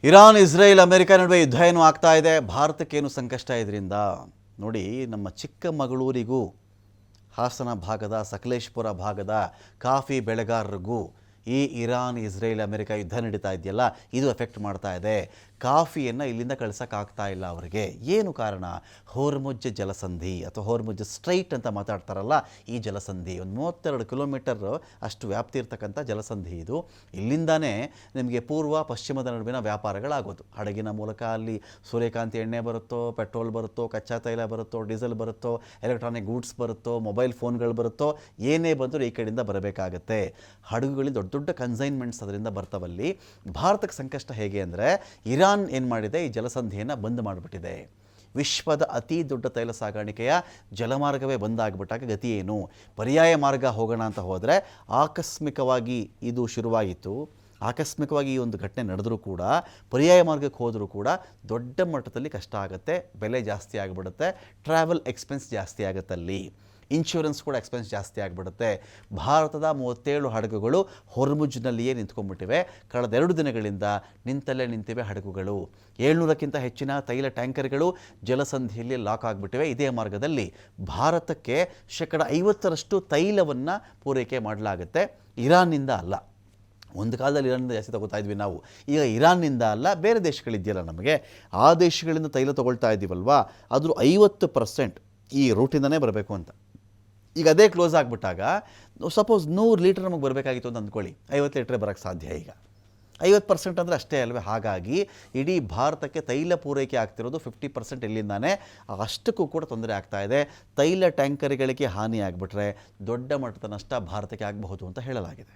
Iran, Israel, America ನಡುವೆ ಯುದ್ಧ ಏನು ಆಗ್ತಾ ಇದೆ, ಭಾರತಕ್ಕೇನು ಸಂಕಷ್ಟ ಇದರಿಂದ ನೋಡಿ. ನಮ್ಮ ಚಿಕ್ಕಮಗಳೂರಿಗೂ ಹಾಸನ ಭಾಗದ ಸಕಲೇಶಪುರ ಭಾಗದ ಕಾಫಿ ಬೆಳೆಗಾರರಿಗೂ ಈ ಇರಾನ್, ಇಸ್ರೇಲ್, ಅಮೆರಿಕ ಯುದ್ಧ ನಡೀತಾ ಇದೆಯಲ್ಲ, ಇದು ಎಫೆಕ್ಟ್ ಮಾಡ್ತಾ ಇದೆ. ಕಾಫಿಯನ್ನು ಇಲ್ಲಿಂದ ಕಳ್ಸೋಕ್ಕಾಗ್ತಾ ಇಲ್ಲ ಅವರಿಗೆ. ಏನು ಕಾರಣ? ಹೋರ್ಮುಜ್ ಜಲಸಂಧಿ ಅಥವಾ ಹೋರ್ಮುಜ್ ಸ್ಟ್ರೈಟ್ ಅಂತ ಮಾತಾಡ್ತಾರಲ್ಲ, ಈ ಜಲಸಂಧಿ ಒಂದು 32 ಕಿಲೋಮೀಟರ್ ಅಷ್ಟು ವ್ಯಾಪ್ತಿ ಇರ್ತಕ್ಕಂಥ ಜಲಸಂಧಿ ಇದು. ಇಲ್ಲಿಂದಾನೇ ನಿಮಗೆ ಪೂರ್ವ ಪಶ್ಚಿಮದ ನಡುವಿನ ವ್ಯಾಪಾರಗಳಾಗೋದು. ಹಡಗಿನ ಮೂಲಕ ಅಲ್ಲಿ ಸೂರ್ಯಕಾಂತಿ ಎಣ್ಣೆ ಬರುತ್ತೋ, ಪೆಟ್ರೋಲ್ ಬರುತ್ತೋ, ಕಚ್ಚಾ ತೈಲ ಬರುತ್ತೋ, ಡೀಸೆಲ್ ಬರುತ್ತೋ, ಎಲೆಕ್ಟ್ರಾನಿಕ್ ಗೂಡ್ಸ್ ಬರುತ್ತೋ, ಮೊಬೈಲ್ ಫೋನ್ಗಳು ಬರುತ್ತೋ, ಏನೇ ಬಂದರೂ ಈ ಕಡೆಯಿಂದ ಬರಬೇಕಾಗತ್ತೆ. ಹಡಗುಗಳಲ್ಲಿ ದೊಡ್ಡ ದೊಡ್ಡ ಕನ್ಸೈನ್ಮೆಂಟ್ಸ್ ಅದರಿಂದ ಬರ್ತಾವಲ್ಲಿ. ಭಾರತಕ್ಕೆ ಸಂಕಷ್ಟ ಹೇಗೆ ಅಂದರೆ, ಇರಾನ್ ಏನು ಮಾಡಿದೆ, ಈ ಜಲಸಂಧಿಯನ್ನು ಬಂದ್ ಮಾಡಿಬಿಟ್ಟಿದೆ. ವಿಶ್ವದ ಅತಿ ದೊಡ್ಡ ತೈಲ ಸಾಗಾಣಿಕೆಯ ಜಲಮಾರ್ಗವೇ ಬಂದಾಗ್ಬಿಟ್ಟಾಗ ಗತಿ ಏನು? ಪರ್ಯಾಯ ಮಾರ್ಗ ಹೋಗೋಣ ಅಂತ ಹೋದರೆ ಆಕಸ್ಮಿಕವಾಗಿ ಇದು ಶುರುವಾಗಿತ್ತು. ಆಕಸ್ಮಿಕವಾಗಿ ಈ ಒಂದು ಘಟನೆ ನಡೆದರೂ ಕೂಡ, ಪರ್ಯಾಯ ಮಾರ್ಗಕ್ಕೆ ಹೋದರೂ ಕೂಡ ದೊಡ್ಡ ಮಟ್ಟದಲ್ಲಿ ಕಷ್ಟ ಆಗುತ್ತೆ. ಬೆಲೆ ಜಾಸ್ತಿ ಆಗಿಬಿಡುತ್ತೆ, ಟ್ರಾವೆಲ್ ಎಕ್ಸ್ಪೆನ್ಸ್ ಜಾಸ್ತಿ ಆಗುತ್ತೆ, ಅಲ್ಲಿ ಇನ್ಶೂರೆನ್ಸ್ ಕೂಡ ಎಕ್ಸ್ಪೆನ್ಸ್ ಜಾಸ್ತಿ ಆಗಿಬಿಡುತ್ತೆ. ಭಾರತದ 37 ಹಡಗುಗಳು ಹೊರ್ಮುಜ್ನಲ್ಲಿಯೇ ನಿಂತ್ಕೊಂಡ್ಬಿಟ್ಟಿವೆ. ಕಳೆದ 2 ದಿನಗಳಿಂದ ನಿಂತಲ್ಲೇ ನಿಂತಿವೆ ಹಡಗುಗಳು. 700ಕ್ಕಿಂತ ಹೆಚ್ಚಿನ ತೈಲ ಟ್ಯಾಂಕರ್ಗಳು ಜಲಸಂಧಿಯಲ್ಲಿ ಲಾಕ್ ಆಗಿಬಿಟ್ಟಿವೆ. ಇದೇ ಮಾರ್ಗದಲ್ಲಿ ಭಾರತಕ್ಕೆ 50% ತೈಲವನ್ನು ಪೂರೈಕೆ ಮಾಡಲಾಗುತ್ತೆ. ಇರಾನ್ನಿಂದ ಅಲ್ಲ. ಒಂದು ಕಾಲದಲ್ಲಿ ಇರಾನ್ನಿಂದ ಜಾಸ್ತಿ ತೊಗೊಳ್ತಾ ಇದ್ವಿ ನಾವು. ಈಗ ಇರಾನ್ನಿಂದ ಅಲ್ಲ, ಬೇರೆ ದೇಶಗಳಿದೆಯಲ್ಲ ನಮಗೆ, ಆ ದೇಶಗಳಿಂದ ತೈಲ ತೊಗೊಳ್ತಾ ಇದ್ದೀವಲ್ವಾ, ಅದ್ರ 50% ಈ ರೂಟಿಂದನೇ ಬರಬೇಕು ಅಂತ. ಈಗ ಅದೇ ಕ್ಲೋಸ್ ಆಗಿಬಿಟ್ಟಾಗ ಸಪೋಸ್ 100 ಲೀಟರ್ ನಮಗೆ ಬರಬೇಕಾಗಿತ್ತು ಅಂತ ಅಂದ್ಕೊಳ್ಳಿ, 50 ಲೀಟ್ರೇ ಬರೋಕ್ಕೆ ಸಾಧ್ಯ. ಈಗ 50% ಅಂದರೆ ಅಷ್ಟೇ ಅಲ್ವೇ. ಹಾಗಾಗಿ ಇಡೀ ಭಾರತಕ್ಕೆ ತೈಲ ಪೂರೈಕೆ ಆಗ್ತಿರೋದು 50% ಇಲ್ಲಿಂದಾನೇ. ಅಷ್ಟಕ್ಕೂ ಕೂಡ ತೊಂದರೆ ಆಗ್ತಾ ಇದೆ. ತೈಲ ಟ್ಯಾಂಕರ್ಗಳಿಗೆ ಹಾನಿ ಆಗಿಬಿಟ್ರೆ ದೊಡ್ಡ ಮಟ್ಟದ ನಷ್ಟ ಭಾರತಕ್ಕೆ ಆಗಬಹುದು ಅಂತ ಹೇಳಲಾಗಿದೆ.